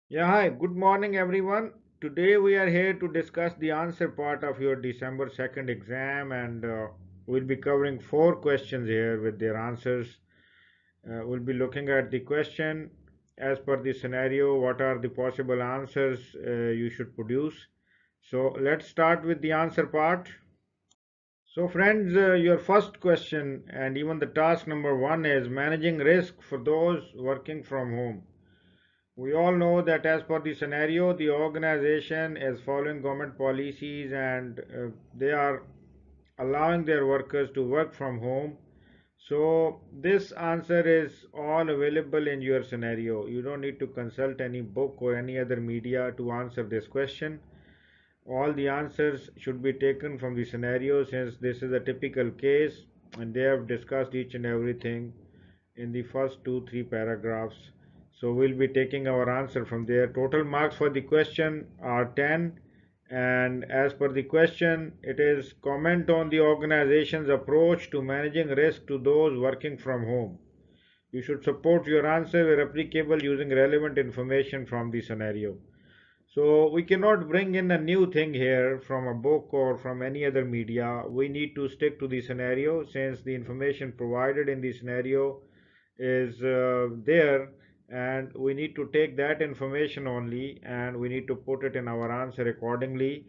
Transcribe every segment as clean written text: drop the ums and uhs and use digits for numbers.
Yeah, hi, good morning everyone. Today we are here to discuss the answer part of your December 2nd exam, and we'll be covering four questions here with their answers. We'll be looking at the question as per the scenario, what are the possible answers you should produce. So let's start with the answer part. So, friends, your first question and even the task number one is managing risk for those working from home. We all know that as per the scenario, the organization is following government policies and they are allowing their workers to work from home. So, this answer is all available in your scenario. You don't need to consult any book or any other media to answer this question. All the answers should be taken from the scenario since this is a typical case and they have discussed each and everything in the first two, three paragraphs. So we'll be taking our answer from there. Total marks for the question are 10. And as per the question, it is comment on the organization's approach to managing risk to those working from home. You should support your answer where applicable using relevant information from the scenario. So we cannot bring in a new thing here from a book or from any other media. We need to stick to the scenario since the information provided in the scenario is there, and we need to take that information only and we need to put it in our answer accordingly.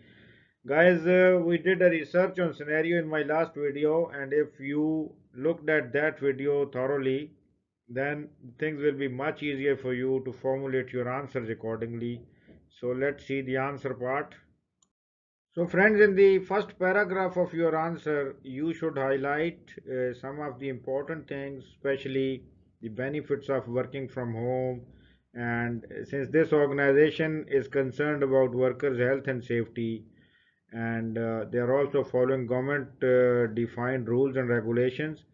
Guys, we did a research on scenario in my last video, and if you looked at that video thoroughly, then things will be much easier for you to formulate your answers accordingly. So let's see the answer part. So friends, in the first paragraph of your answer, you should highlight some of the important things, especially the benefits of working from home. And since this organization is concerned about workers' health and safety, and they are also following government defined rules and regulations,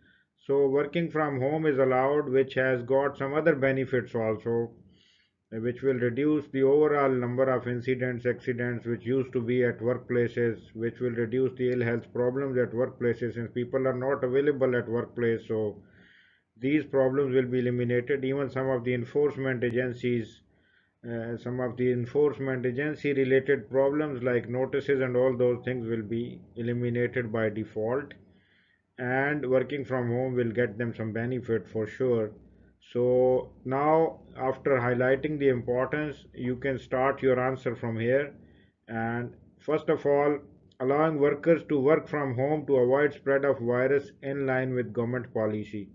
so working from home is allowed, which has got some other benefits also, which will reduce the overall number of incidents, accidents which used to be at workplaces, which will reduce the ill health problems at workplaces since people are not available at workplace. So these problems will be eliminated. Even some of the enforcement agency related problems like notices and all those things will be eliminated by default, and working from home will get them some benefit for sure. So now, after highlighting the importance, you can start your answer from here. And first of all, allowing workers to work from home to avoid spread of virus in line with government policy.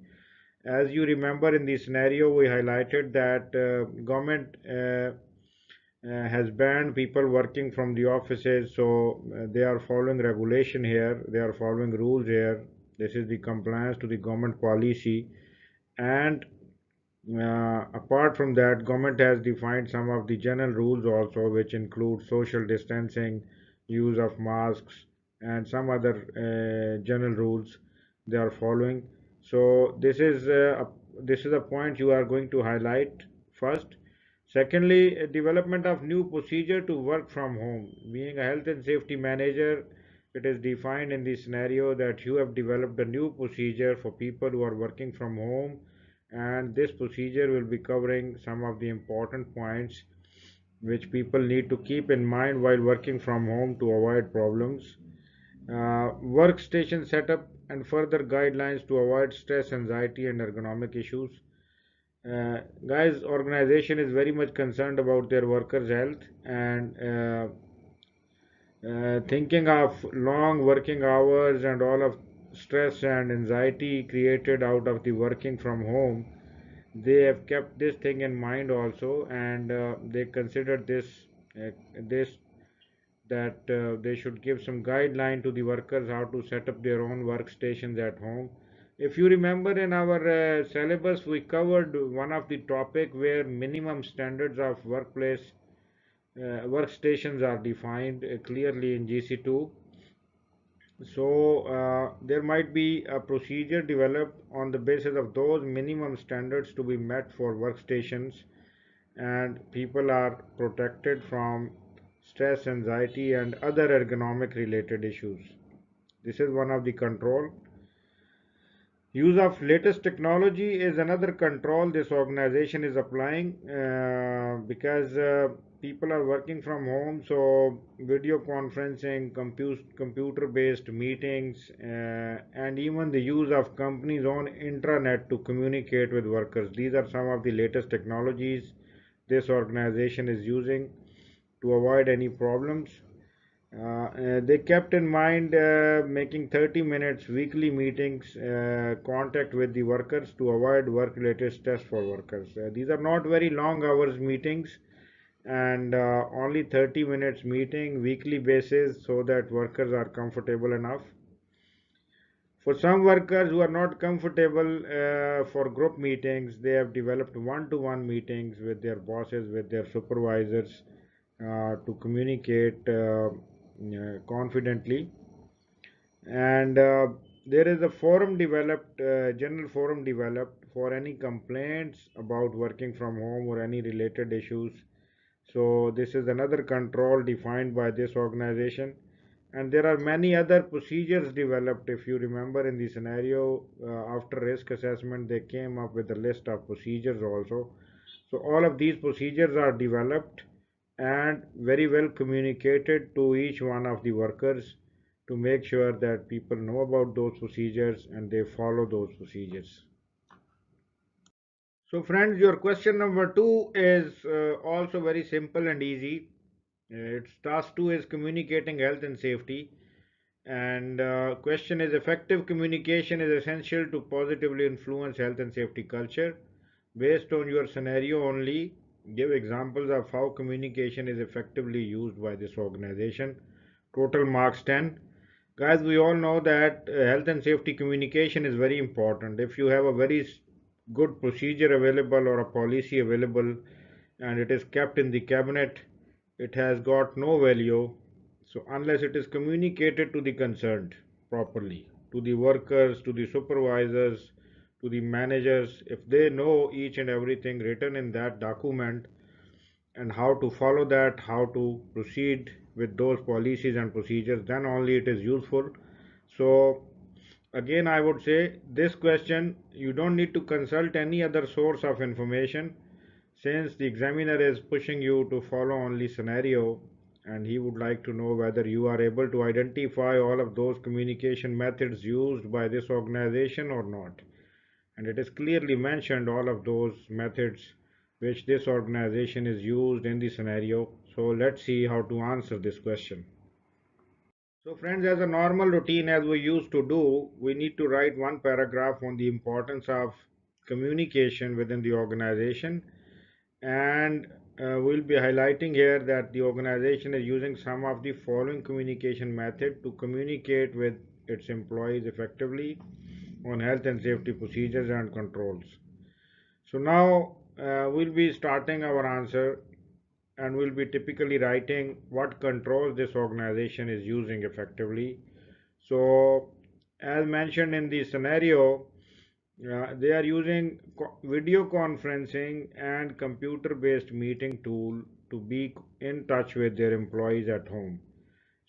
As you remember, in the scenario we highlighted that government has banned people working from the offices, so they are following regulation here, they are following rules here. This is the compliance to the government policy. And apart from that, government has defined some of the general rules also, which include social distancing, use of masks, and some other general rules they are following. So this is a point you are going to highlight first. Secondly, a development of new procedure to work from home. Being a health and safety manager, it is defined in the scenario that you have developed a new procedure for people who are working from home, and this procedure will be covering some of the important points which people need to keep in mind while working from home to avoid problems. Workstation setup and further guidelines to avoid stress, anxiety, and ergonomic issues. Guys, organization is very much concerned about their workers' health, and thinking of long working hours and all of stress and anxiety created out of the working from home, they have kept this thing in mind also, and they considered this that they should give some guideline to the workers how to set up their own workstations at home. If you remember, in our syllabus we covered one of the topic where minimum standards of workstations are defined clearly in GC2. So there might be a procedure developed on the basis of those minimum standards to be met for workstations, and people are protected from stress, anxiety, and other ergonomic related issues. This is one of the control. Use of latest technology is another control this organization is applying because people are working from home, so video conferencing, computer-based meetings, and even the use of companies' own intranet to communicate with workers. These are some of the latest technologies this organization is using to avoid any problems. They kept in mind making 30 minutes weekly meetings, contact with the workers to avoid work-related stress for workers. These are not very long hours meetings and only 30 minutes meeting weekly basis so that workers are comfortable enough. For some workers who are not comfortable for group meetings, they have developed one-to-one meetings with their bosses, with their supervisors to communicate confidently. And there is a forum developed, general forum developed for any complaints about working from home or any related issues. So this is another control defined by this organization. And there are many other procedures developed. If you remember in the scenario, after risk assessment, they came up with a list of procedures also. So all of these procedures are developed and very well communicated to each one of the workers to make sure that people know about those procedures and they follow those procedures. So friends, your question number two is also very simple and easy. Its task two is communicating health and safety. And question is effective communication is essential to positively influence health and safety culture. Based on your scenario only, give examples of how communication is effectively used by this organization. Total marks 10. Guys, we all know that health and safety communication is very important. If you have a very good procedure available or a policy available and it is kept in the cabinet, it has got no value. So unless it is communicated to the concerned properly, to the workers, to the supervisors, to the managers, if they know each and everything written in that document and how to follow that, how to proceed with those policies and procedures, then only it is useful. So again, I would say this question, you don't need to consult any other source of information since the examiner is pushing you to follow only scenario and he would like to know whether you are able to identify all of those communication methods used by this organization or not. And it is clearly mentioned all of those methods which this organization is used in the scenario. So let's see how to answer this question. So friends, as a normal routine as we used to do, we need to write one paragraph on the importance of communication within the organization, and we'll be highlighting here that the organization is using some of the following communication method to communicate with its employees effectively on health and safety procedures and controls. So now we'll be starting our answer and we'll be typically writing what controls this organization is using effectively. So as mentioned in the scenario, they are using video conferencing and computer based meeting tool to be in touch with their employees at home.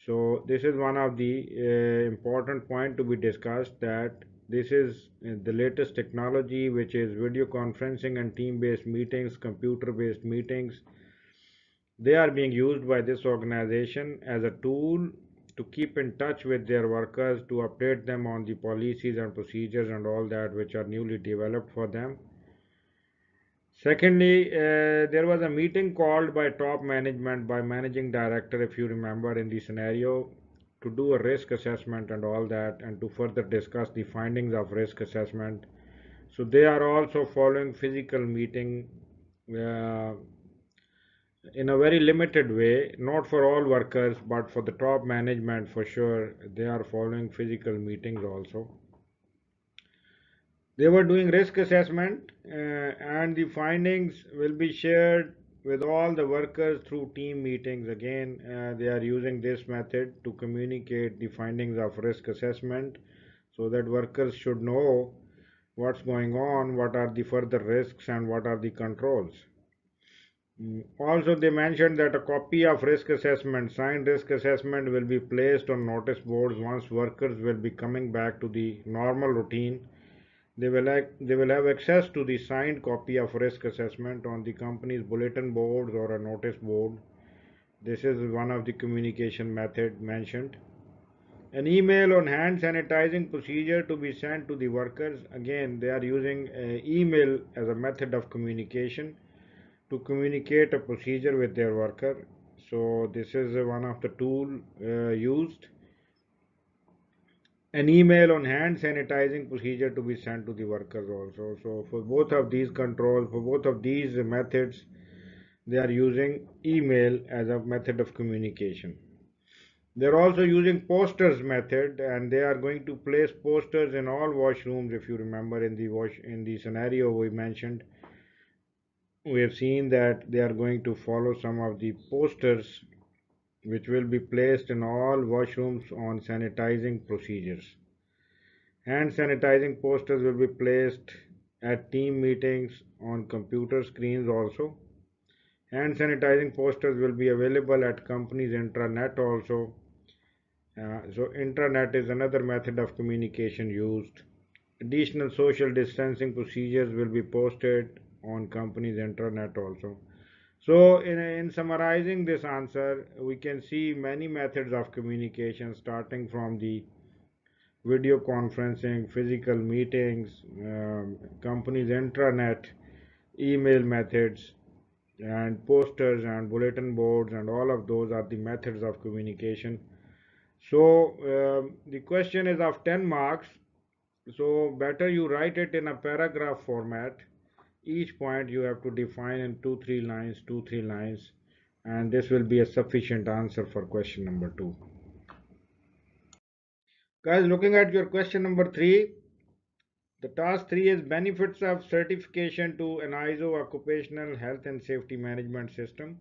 So this is one of the important point to be discussed, that this is the latest technology which is video conferencing and team based meetings, computer based meetings. They are being used by this organization as a tool to keep in touch with their workers, to update them on the policies and procedures and all that which are newly developed for them. Secondly, there was a meeting called by top management, by managing director, if you remember in the scenario, to do a risk assessment and all that, and to further discuss the findings of risk assessment. So they are also following physical meeting uh, in a very limited way, not for all workers, but for the top management for sure. They are following physical meetings also. They were doing risk assessment and the findings will be shared with all the workers through team meetings. Again, they are using this method to communicate the findings of risk assessment so that workers should know what's going on, what are the further risks and what are the controls. Also, they mentioned that a copy of risk assessment, signed risk assessment, will be placed on notice boards once workers will be coming back to the normal routine. They will have access to the signed copy of risk assessment on the company's bulletin boards or a notice board. This is one of the communication method mentioned. An email on hand sanitizing procedure to be sent to the workers. Again, they are using email as a method of communication to communicate a procedure with their worker. So this is one of the tool used. An email on hand sanitizing procedure to be sent to the workers also. So for both of these controls, for both of these methods, they are using email as a method of communication. They're also using posters method, and they are going to place posters in all washrooms. If you remember in the scenario we mentioned, we have seen that they are going to follow some of the posters which will be placed in all washrooms on sanitizing procedures. Hand sanitizing posters will be placed at team meetings on computer screens also. Hand sanitizing posters will be available at company's intranet also. So intranet is another method of communication used. Additional social distancing procedures will be posted on company's intranet also. So in summarizing this answer, we can see many methods of communication starting from the video conferencing, physical meetings, company's intranet, email methods, and posters and bulletin boards, and all of those are the methods of communication. So the question is of 10 marks. So better you write it in a paragraph format. Each point you have to define in 2 3 lines, and this will be a sufficient answer for question number 2. Guys, looking at your question number 3, the task 3 is benefits of certification to an ISO occupational health and safety management system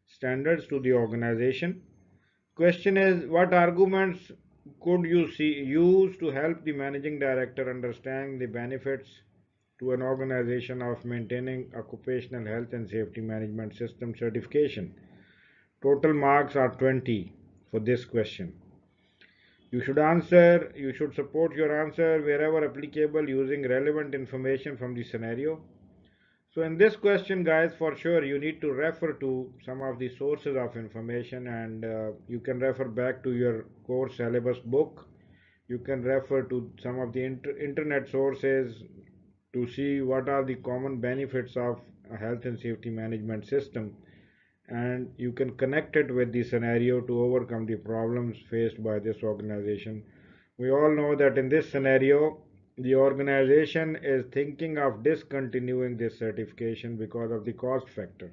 standards to the organization. Question is, what arguments could you use to help the managing director understand the benefits to an organization of maintaining occupational health and safety management system certification? Total marks are 20 for this question. You should support your answer wherever applicable using relevant information from the scenario. So in this question, guys, for sure you need to refer to some of the sources of information, and you can refer back to your course syllabus book. You can refer to some of the internet sources to see what are the common benefits of a health and safety management system, and you can connect it with the scenario to overcome the problems faced by this organization. We all know that in this scenario, the organization is thinking of discontinuing this certification because of the cost factor.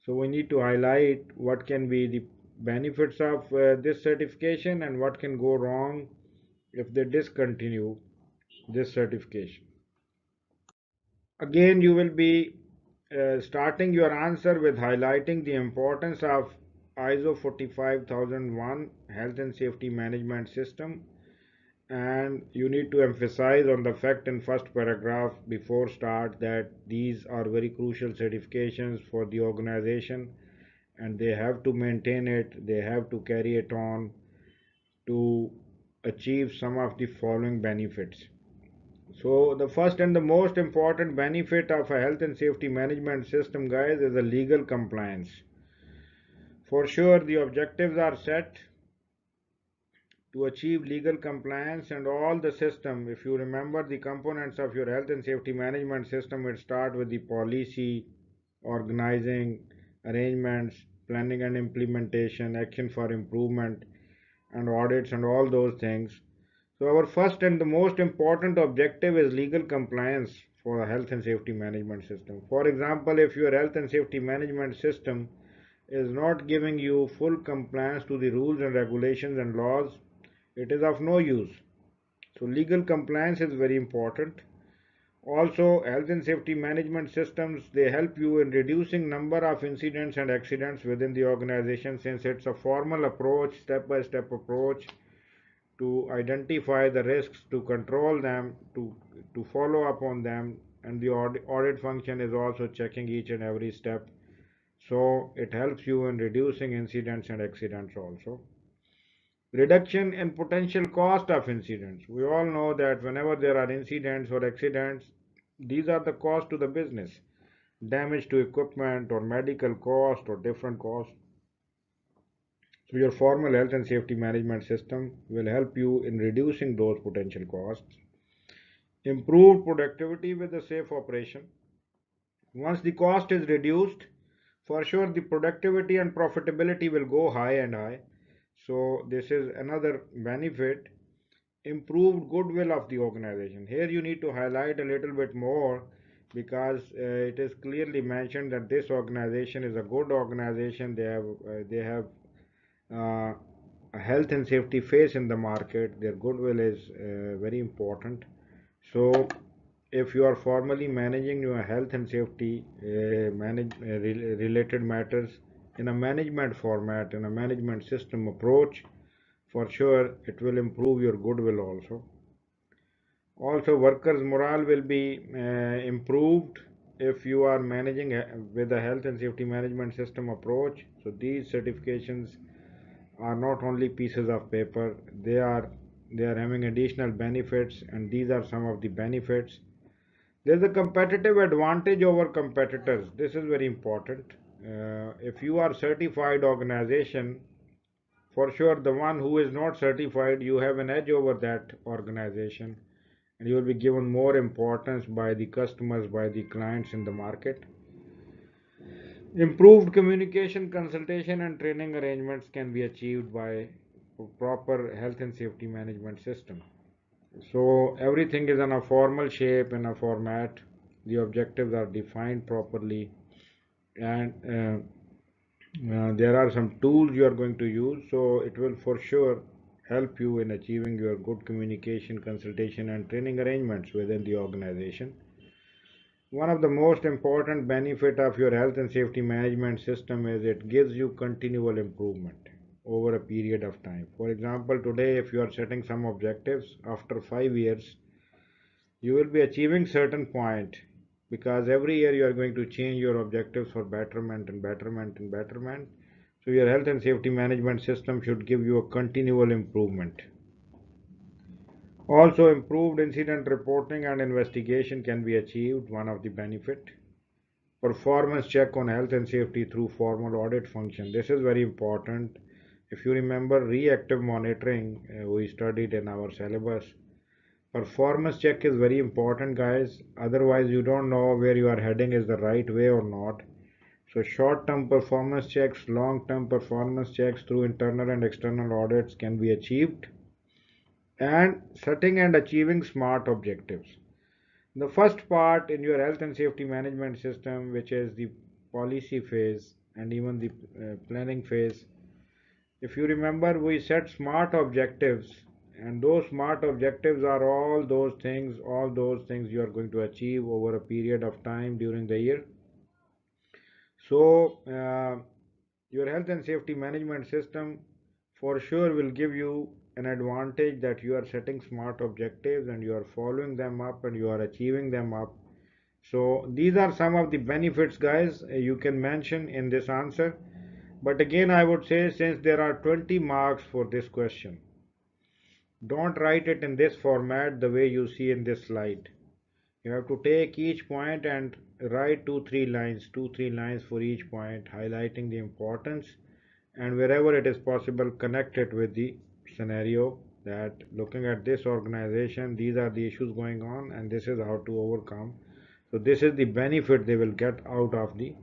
So we need to highlight what can be the benefits of this certification and what can go wrong if they discontinue this certification. Again, you will be starting your answer with highlighting the importance of ISO 45001 health and safety management system, and you need to emphasize on the fact in first paragraph before start that these are very crucial certifications for the organization, and they have to maintain it, they have to carry it on to achieve some of the following benefits. So the first and the most important benefit of a health and safety management system, guys, is the legal compliance. For sure, the objectives are set to achieve legal compliance, and all the system, if you remember the components of your health and safety management system, it start with the policy, organizing, arrangements, planning and implementation, action for improvement, and audits, and all those things. So our first and the most important objective is legal compliance for a health and safety management system. For example, if your health and safety management system is not giving you full compliance to the rules and regulations and laws, it is of no use. So legal compliance is very important. Also, health and safety management systems, they help you in reducing number of incidents and accidents within the organization, since it's a formal approach, step-by-step approach to identify the risks, to control them, to follow up on them, and the audit function is also checking each and every step. So it helps you in reducing incidents and accidents also. Reduction in potential cost of incidents. We all know that whenever there are incidents or accidents, these are the cost to the business. Damage to equipment or medical cost or different costs. So your formal health and safety management system will help you in reducing those potential costs. Improved productivity with the safe operation. Once the cost is reduced, for sure the productivity and profitability will go high and high. So this is another benefit. Improved goodwill of the organization. Here you need to highlight a little bit more because it is clearly mentioned that this organization is a good organization. They have a health and safety face in the market. Their goodwill is very important. So if you are formally managing your health and safety related matters in a management format, in a management system approach, for sure it will improve your goodwill also. Also, workers' morale will be improved if you are managing with a health and safety management system approach. So these certifications are not only pieces of paper; they are having additional benefits, and these are some of the benefits. There's a competitive advantage over competitors. This is very important. If you are certified organization, for sure the one who is not certified, you have an edge over that organization, and you will be given more importance by the customers, by the clients in the market. Improved communication, consultation, and training arrangements can be achieved by proper health and safety management system. So everything is in a formal shape, in a format. The objectives are defined properly, and there are some tools you are going to use. So it will for sure help you in achieving your good communication, consultation, and training arrangements within the organization. One of the most important benefit of your health and safety management system is it gives you continual improvement over a period of time. For example, today if you are setting some objectives, after 5 years you will be achieving certain point, because every year you are going to change your objectives for betterment and betterment and betterment. So your health and safety management system should give you a continual improvement. Also, improved incident reporting and investigation can be achieved, one of the benefit. Performance check on health and safety through formal audit function. This is very important. If you remember reactive monitoring, we studied in our syllabus. Performance check is very important, guys. Otherwise, you don't know where you are heading is the right way or not. So short-term performance checks, long-term performance checks through internal and external audits can be achieved. And setting and achieving smart objectives. The first part in your health and safety management system, which is the policy phase and even the planning phase, if you remember, we set smart objectives, and those smart objectives are all those things you are going to achieve over a period of time during the year. So, your health and safety management system for sure will give you an advantage that you are setting smart objectives and you are following them up and you are achieving them up. So, these are some of the benefits, guys, you can mention in this answer. But again, I would say since there are 20 marks for this question, don't write it in this format the way you see in this slide. You have to take each point and write 2 3 lines for each point, highlighting the importance, and wherever it is possible, connect it with the scenario that looking at this organization, these are the issues going on, and this is how to overcome. So, this is the benefit they will get out of the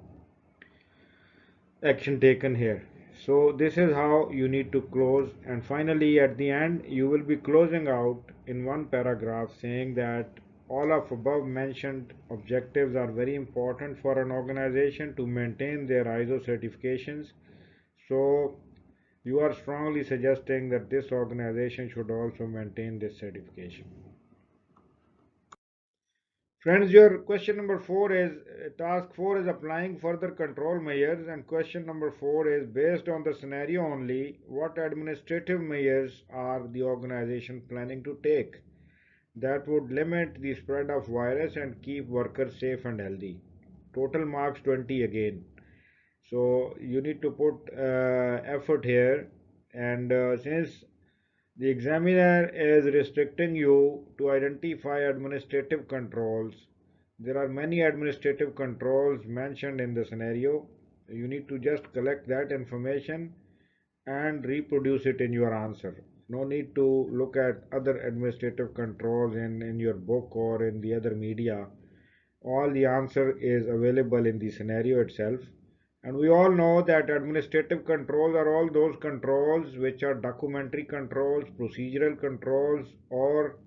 action taken here. So this is how you need to close, and finally at the end you will be closing out in one paragraph saying that all of above mentioned objectives are very important for an organization to maintain their ISO certifications. So you are strongly suggesting that this organization should also maintain this certification. Friends, your question number 4 is task 4 is applying further control measures, and question number 4 is based on the scenario only, what administrative measures are the organization planning to take that would limit the spread of virus and keep workers safe and healthy? Total marks 20 again. So you need to put effort here, and since The examiner is restricting you to identify administrative controls. There are many administrative controls mentioned in the scenario. You need to just collect that information and reproduce it in your answer. No need to look at other administrative controls in your book or in the other media. All the answer is available in the scenario itself. And we all know that administrative controls are all those controls which are documentary controls, procedural controls, or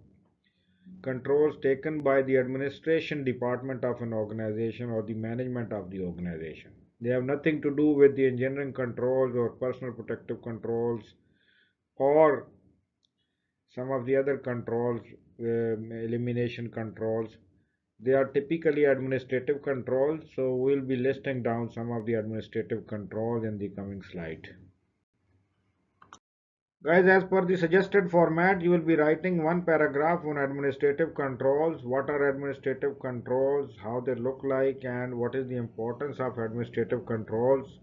controls taken by the administration department of an organization or the management of the organization. They have nothing to do with the engineering controls or personal protective controls or some of the other controls, elimination controls. They are typically administrative controls, so we'll be listing down some of the administrative controls in the coming slide. Guys, as per the suggested format, you will be writing one paragraph on administrative controls. What are administrative controls, how they look like, and what is the importance of administrative controls.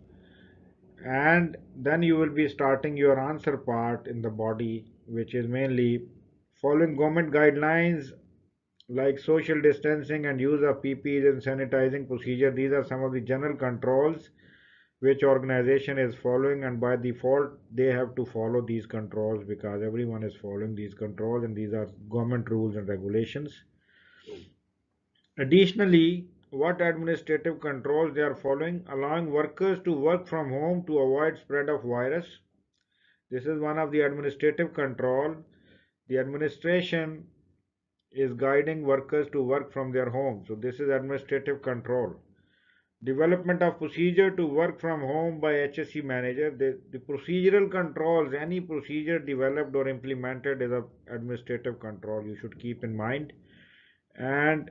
And then you will be starting your answer part in the body, which is mainly following government guidelines like social distancing and use of PPEs and sanitizing procedure. These are some of the general controls which organization is following, and by default they have to follow these controls because everyone is following these controls and these are government rules and regulations. Additionally, what administrative controls they are following: allowing workers to work from home to avoid spread of virus. This is one of the administrative control. The administration is guiding workers to work from their home, so this is administrative control. Development of procedure to work from home by HSE manager. The procedural controls, any procedure developed or implemented is an administrative control, you should keep in mind. And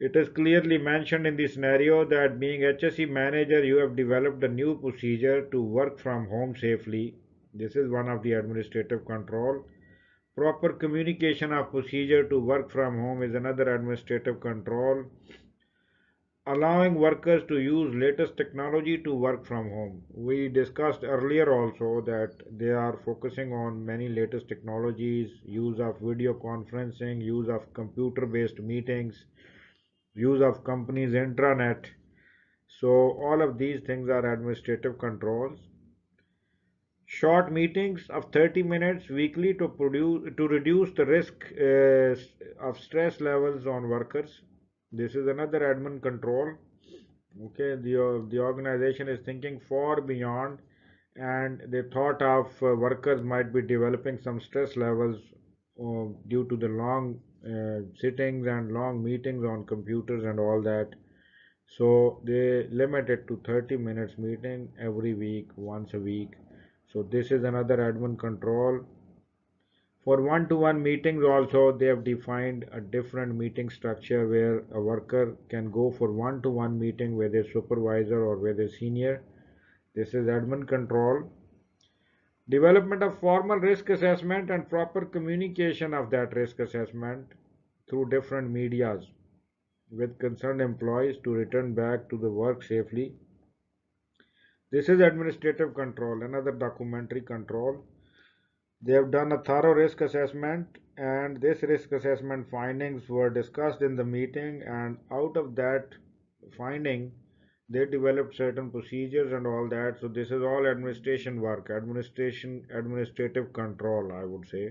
it is clearly mentioned in the scenario that being HSE manager, you have developed a new procedure to work from home safely. This is one of the administrative control. Proper communication of procedure to work from home is another administrative control. Allowing workers to use latest technology to work from home. We discussed earlier also that they are focusing on many latest technologies, use of video conferencing, use of computer based meetings, use of companies intranet. So all of these things are administrative controls. Short meetings of 30 minutes weekly to reduce the risk of stress levels on workers. This is another admin control. Okay, the organization is thinking far beyond, and they thought of workers might be developing some stress levels due to the long sittings and long meetings on computers and all that. So they limit it to 30 minutes meeting every week, once a week. So this is another admin control. For one-to-one meetings also, they have defined a different meeting structure where a worker can go for one-to-one meeting with a supervisor or with a senior. This is admin control. Development of formal risk assessment and proper communication of that risk assessment through different medias with concerned employees to return back to the work safely. This is administrative control, another documentary control. They have done a thorough risk assessment, and this risk assessment findings were discussed in the meeting, and out of that finding they developed certain procedures and all that. So this is all administration work, administrative control, I would say.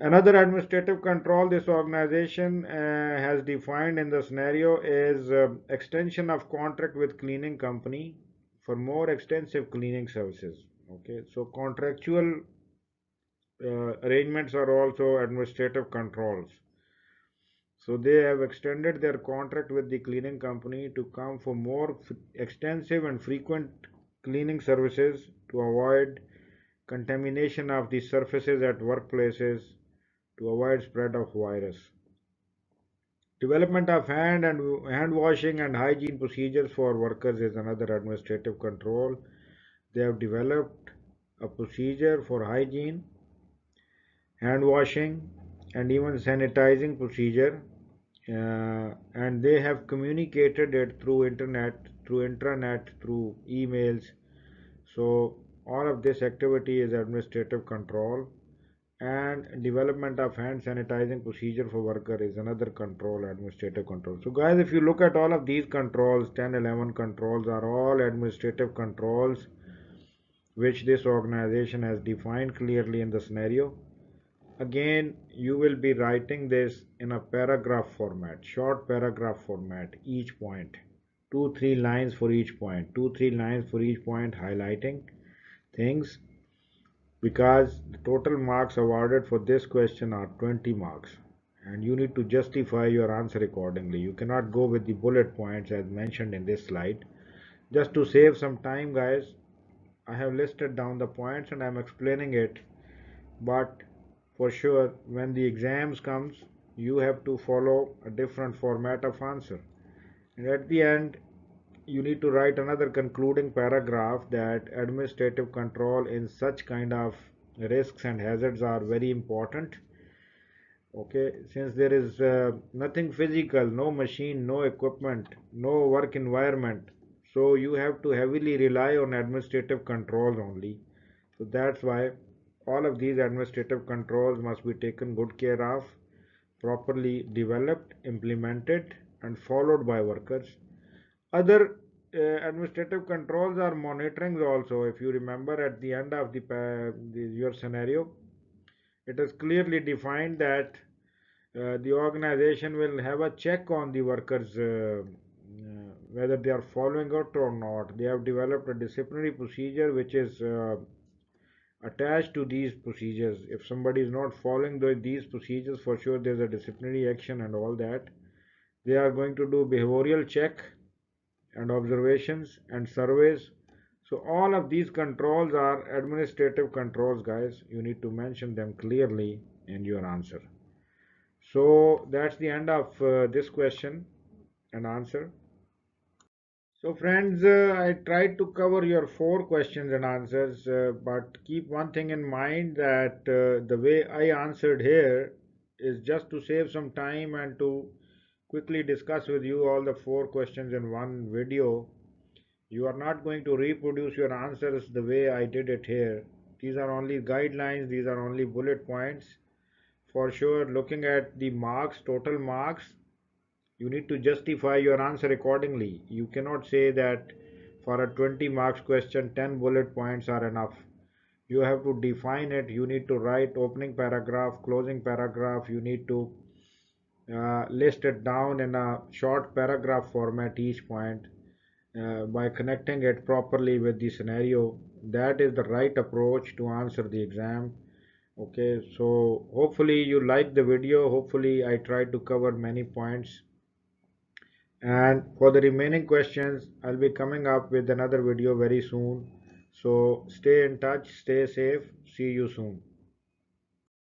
Another administrative control this organization has defined in the scenario is extension of contract with cleaning company for more extensive cleaning services. Okay, so contractual arrangements are also administrative controls. So they have extended their contract with the cleaning company to come for more extensive and frequent cleaning services to avoid contamination of the surfaces at workplaces, to avoid spread of virus. Development of hand washing and hygiene procedures for workers is another administrative control. They have developed a procedure for hygiene, hand washing, and even sanitizing procedure, and they have communicated it through internet, through intranet, through emails. So All of this activity is administrative control, and development of hand sanitizing procedure for worker is another control, administrative control. So guys, if you look at all of these controls, 10, 11 controls are all administrative controls which this organization has defined clearly in the scenario. Again, you will be writing this in a paragraph format, short paragraph format, each point. 2-3 lines for each point, 2-3 lines for each point, highlighting things, because the total marks awarded for this question are 20 marks, and you need to justify your answer accordingly. You cannot go with the bullet points as mentioned in this slide. Just to save some time, guys, I have listed down the points and I'm explaining it, but for sure when the exams comes you have to follow a different format of answer, and at the end you need to write another concluding paragraph that administrative control in such kind of risks and hazards are very important. Okay, since there is nothing physical, no machine, no equipment, no work environment, so you have to heavily rely on administrative controls only. So that's why all of these administrative controls must be taken good care of, properly developed, implemented, and followed by workers. Other administrative controls are monitoring also. If you remember at the end of your scenario, it is clearly defined that the organization will have a check on the workers whether they are following it or not. They have developed a disciplinary procedure which is attached to these procedures. If somebody is not following these procedures, for sure there's a disciplinary action and all that. They are going to do behavioral check and observations and surveys. So all of these controls are administrative controls, guys. You need to mention them clearly in your answer. So that's the end of this question and answer. So friends, I tried to cover your 4 questions and answers, but keep one thing in mind that the way I answered here is just to save some time and to quickly discuss with you all the 4 questions in one video. You are not going to reproduce your answers the way I did it here. These are only guidelines, these are only bullet points. For sure, looking at the marks, total marks, you need to justify your answer accordingly. You cannot say that for a 20 marks question 10 bullet points are enough. You have to define it. You need to write opening paragraph, closing paragraph. You need to list it down in a short paragraph format each point by connecting it properly with the scenario. That is the right approach to answer the exam. Okay, so hopefully you like the video. Hopefully I tried to cover many points, and for the remaining questions I'll be coming up with another video very soon. So stay in touch, stay safe, see you soon.